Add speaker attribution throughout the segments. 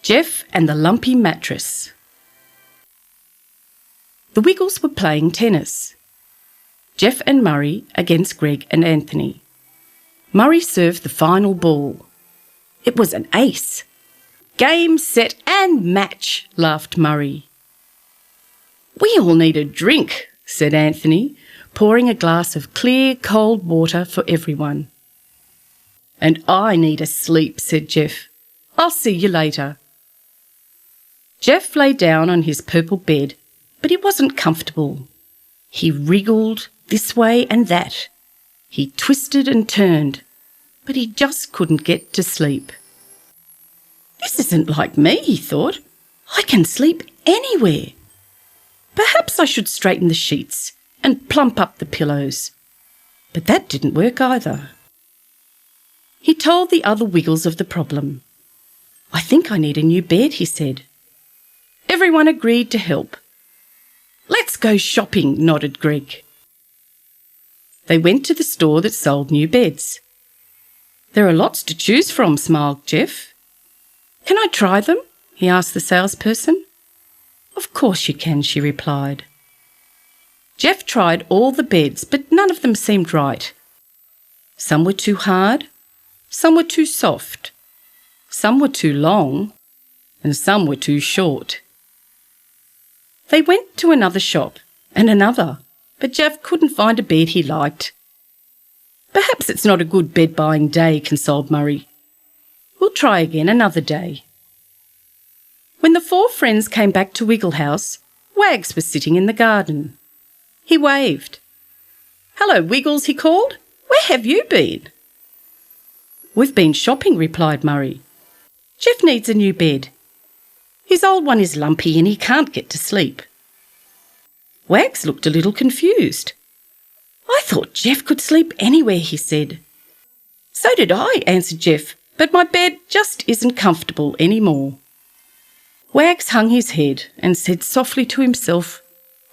Speaker 1: Jeff and the Lumpy Mattress. The Wiggles were playing tennis. Jeff and Murray against Greg and Anthony. Murray served the final ball. It was an ace. Game, set and match, laughed Murray. We all need a drink, said Anthony, pouring a glass of clear, cold water for everyone. And I need a sleep, said Jeff. I'll see you later. Jeff lay down on his purple bed, but he wasn't comfortable. He wriggled this way and that. He twisted and turned, but he just couldn't get to sleep. This isn't like me, he thought. I can sleep anywhere. Perhaps I should straighten the sheets and plump up the pillows. But that didn't work either. He told the other Wiggles of the problem. I think I need a new bed, he said. Everyone agreed to help. Let's go shopping, nodded Greg. They went to the store that sold new beds. There are lots to choose from, smiled Jeff. Can I try them? He asked the salesperson. Of course you can, she replied. Jeff tried all the beds, but none of them seemed right. Some were too hard, some were too soft, some were too long, and some were too short. They went to another shop and another, but Jeff couldn't find a bed he liked. Perhaps it's not a good bed buying day, consoled Murray. We'll try again another day. When the four friends came back to Wiggle House, Wags was sitting in the garden. He waved. Hello, Wiggles, he called. Where have you been? We've been shopping, replied Murray. Jeff needs a new bed. His old one is lumpy and he can't get to sleep. Wags looked a little confused. I thought Jeff could sleep anywhere, he said. So did I, answered Jeff, but my bed just isn't comfortable anymore. Wags hung his head and said softly to himself,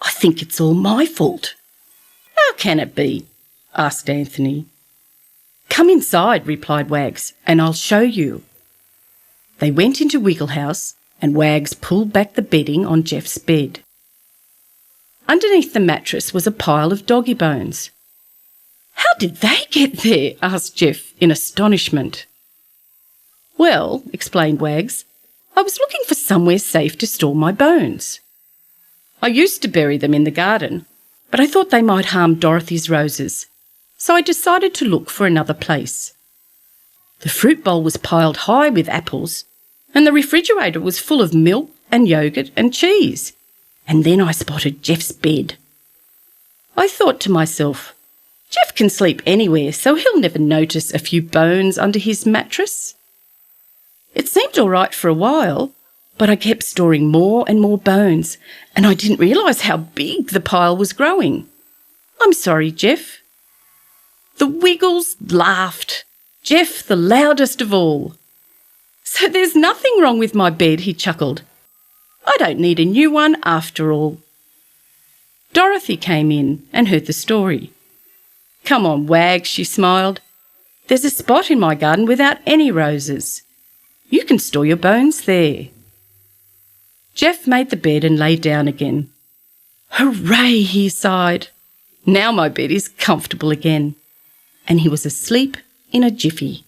Speaker 1: I think it's all my fault. How can it be? Asked Anthony. Come inside, replied Wags, and I'll show you. They went into Wiggle House and Wags pulled back the bedding on Jeff's bed. Underneath the mattress was a pile of doggy bones. How did they get there? Asked Jeff in astonishment. Well, explained Wags, I was looking for somewhere safe to store my bones. I used to bury them in the garden, but I thought they might harm Dorothy's roses, so I decided to look for another place. The fruit bowl was piled high with apples, and the refrigerator was full of milk and yogurt and cheese. And then I spotted Jeff's bed. I thought to myself, Jeff can sleep anywhere, so he'll never notice a few bones under his mattress. It seemed all right for a while, but I kept storing more and more bones, and I didn't realise how big the pile was growing. I'm sorry, Jeff. The Wiggles laughed, Jeff the loudest of all. So there's nothing wrong with my bed, he chuckled. I don't need a new one after all. Dorothy came in and heard the story. Come on, Wags, she smiled. There's a spot in my garden without any roses. You can store your bones there. Jeff made the bed and lay down again. Hooray, he sighed. Now my bed is comfortable again. And he was asleep in a jiffy.